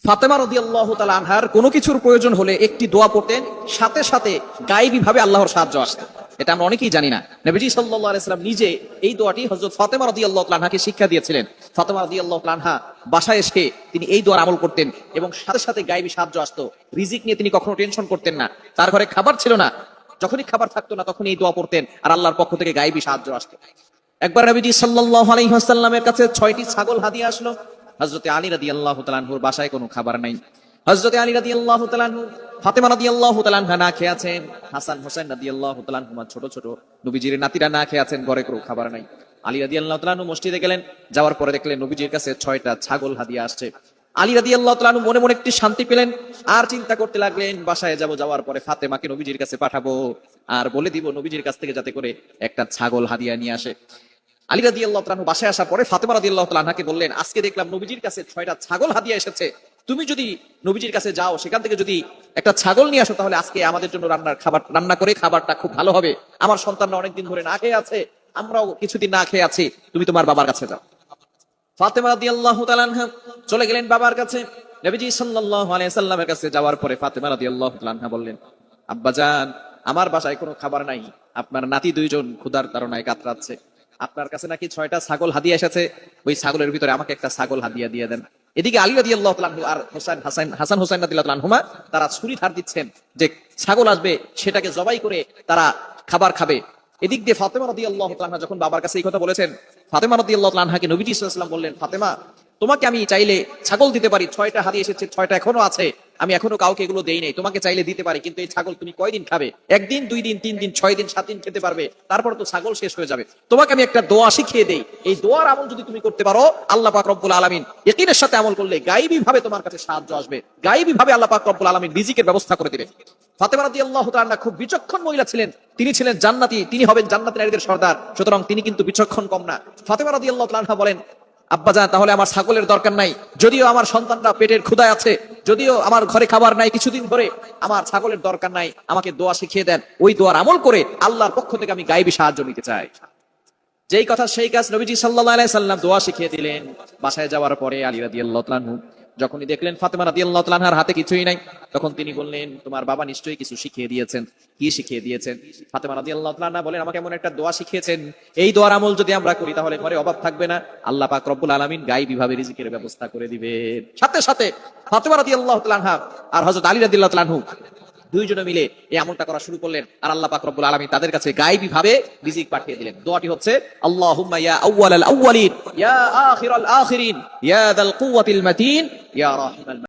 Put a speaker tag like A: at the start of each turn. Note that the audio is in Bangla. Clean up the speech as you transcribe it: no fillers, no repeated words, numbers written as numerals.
A: ফাতেমা রাদিয়াল্লাহু তাআলা আনহার কোনো কিছুর প্রয়োজন হলে একটি দোয়া পড়তেন, সাথে সাথে গায়েবী ভাবে আল্লাহর সাহায্য আসতো। এটা আমরা অনেকেই জানি না। নবীজি সাল্লাল্লাহু আলাইহি সাল্লাম নিজে এই দোয়াটি হযরত ফাতেমা রাদিয়াল্লাহু তাআলা আনহাকে শিক্ষা দিয়েছিলেন। ফাতেমা রাদিয়াল্লাহু তাআলা আনহা বাসায় এসে তিনি এই দোয়ার আমল করতেন এবং সাথে সাথে গায়েবী সাহায্য আসতো। রিজিক নিয়ে তিনি কখনো টেনশন করতেন না। তার ঘরে খাবার ছিল না, যখনই খাবার থাকতো না তখন এই দোয়া পড়তেন আর আল্লাহর পক্ষ থেকে গায়েবী সাহায্য আসতো। একবার নবীজি সাল্লাল্লাহু আলাইহি ওয়াসাল্লামের কাছে 6টি ছাগল হাদিয়া আসলো। হযরতে আলী রাদিয়াল্লাহু তাআলা আনহুর বাসায় কোনো খাবার নাই। হযরতে আলী রাদিয়াল্লাহু তাআলা আনহু, ফাতেমা রাদিয়াল্লাহু তাআলা আনহা না খেয়ে আছেন, হাসান হোসেন রাদিয়াল্লাহু তাআলা আনহুমা ছোট ছোট নবীজির নাতিরা না খেয়ে আছেন, ঘরে কোনো খাবার নাই। আলী রাদিয়াল্লাহু তাআলা আনহু মসজিদে গেলেন, যাওয়ার পরে দেখলেন নবীজির কাছে 6টা ছাগল হাদিয়া আসছে। আলী রাদিয়াল্লাহু তাআলা আনহু মনে মনে একটি শান্তি পেলেন, আর চিন্তা করতে লাগলেন বাসায় যাওয়ার পরে ফাতেমাকে নবীজির কাছে পাঠাবো আর বলে দিব নবীজির কাছ থেকে যাতে করে একটা ছাগল হাদিয়া নিয়ে আসে। আলী রাদিয়াল্লাহু তাআলা আনহু বাসায় আসার পরে ফাতেমা রাদিয়াল্লাহু তাআলা আনহাকে বললেন, আজকে দেখলাম নবীজির কাছে 6টা ছাগল হাদিয়া এসেছে, তুমি যদি নবীজির কাছে যাও সেখান থেকে যদি একটা ছাগল নিয়ে আসো তাহলে আজকে আমাদের জন্য রান্না করে খাবারটা খুব ভালো হবে। আমার সন্তানরা অনেকদিন ধরে না খেয়ে আছে, আমরাও কিছুদিন না খেয়ে আছি, তুমি তোমার বাবার কাছে যাও। ফাতেমা রাদিয়াল্লাহু তাআলা আনহা চলে গেলেন বাবার কাছে। নবীজি সাল্লাল্লাহু আলাইহি সাল্লামের কাছে যাওয়ার পরে ফাতেমা রাদিয়াল্লাহু তাআলা আনহা বললেন, আব্বাজান, আমার বাসায় কোনো খাবার নাই, আপনার নাতি দুইজন ক্ষুধার তাড়নায় কাতরাচ্ছে, আপনার কাছে নাকি 6টা ছাগল হাদিয়া এসেছে, ওই ছাগলের ভিতরে আমাকে একটা ছাগল হাদিয়া দিয়ে দেন। এদিকে আলী রাদিয়াল্লাহু তাআলা আনহু আর হাসান হোসেন রাদিয়াল্লাহু তাআলা আনহুমা তারা ছুরি ধার দিচ্ছেন যে ছাগল আসবে সেটাকে জবাই করে তারা খাবার খাবে। এদিক দিয়ে ফাতেমা রাদিয়াল্লাহু তাআলা আনহা যখন বাবার কাছে এই কথা বলেছেন, ফাতেমা রাদিয়াল্লাহু তাআলা আনহাকে নবীজি সাল্লাল্লাহু আলাইহি ওয়াসাল্লাম বললেন, ফাতেমা, তোমাকে আমি চাইলে ছাগল দিতে পারি, 6টা হাদিয়া এসেছে, 6টা এখনো আছে, আমি এখনো কাউকে এগুলো দেই নাই, তোমাকে চাইলে দিতে পারি, কিন্তু এই ছাগল তুমি কয়দিন খাবে? 1 দিন, 2 দিন, 3 দিন, 6 দিন, 7 দিন খেতে পারবে, তারপর তো ছাগল শেষ হয়ে যাবে। তোমাকে আমি একটা দোয়া শিখিয়ে দেই, এই দোয়ার আমল যদি তুমি করতে পারো, আল্লাহ পাক রব্বুল আলামিন ইয়াকিনের সাথে আমল করলে গায়েবী ভাবে তোমার কাছে সাহায্য আসবে, গায়েবী ভাবে আল্লাহ পাক রব্বুল আলামিন রিজিকের ব্যবস্থা করে দিবে। ফাতেমা রাদিয়াল্লাহু তাআলা আনহা খুব বিচক্ষণ মহিলা ছিলেন, তিনি ছিলেন জান্নাতি, তিনি হবেন জান্নাতি নারীদের সর্দার, সুতরাং তিনি কিন্তু বিচক্ষণ কম না। ফাতেমা রাদিয়াল্লাহু তাআলা আনহা বলেন, আব্বাজান, তাহলে আমার ছাগলের দরকার নাই, যদিও আমার সন্তানরা পেটের ক্ষুধায় আছে, যদিও আমার ঘরে খাবার নাই কিছুদিন ধরে, আমার ছাগলের দরকার নাই, আমাকে দোয়া শিখিয়ে দেন, ওই দোয়ার আমল করে আল্লাহর পক্ষ থেকে আমি গায়েবী সাহায্য নিতে চাই। যেই কথা সেই কাজ, নবীজি সাল্লাল্লাহু আলাইহি সাল্লাম দোয়া শিখিয়ে দিলেন। বাসায় যাওয়ার পরে আলী রাদিয়াল্লাহু তাআলা আনহু যখনই দেখলেন ফাতেমা রাদিয়াল্লাহু তাআলা আনহার হাতে কিছুই নাই, তখন তিনি বললেন, তোমার বাবা নিশ্চয়ই কিছু শিখিয়ে দিয়েছেন। কি শিখিয়ে দিয়েছেন? ফাতেমা রাদিয়াল্লাহু তাআলা আনহা বলেন, আমাকে এমন একটা দোয়া শিখিয়েছেন, এই দোয়ার আমল যদি আমরা করি তাহলে ঘরে অভাব থাকবে না, আল্লাহ পাক রব্বুল আলামিন গায়েবী ভাবে রিজিকের ব্যবস্থা করে দিবেন। সাথে সাথে ফাতেমা রাদিয়াল্লাহু তাআলা আনহা আর হযরত আলী রাদিয়াল্লাহু তাআলা আনহু দুইজনে মিলে এই আমলটা করা শুরু করলেন, আর আল্লাহ পাক রব্বুল আলামিন তাদের কাছে গায়েবী ভাবে রিজিক পাঠিয়ে দিলেন। দোয়াটি হচ্ছে, আল্লাহুম্মা ইয়া আউওয়ালাল আউওয়ালিন, ইয়া আখিরাল আখিরিন, ইয়া যাল কুওয়াতিল মাতিন, ইয়া রাহিমাল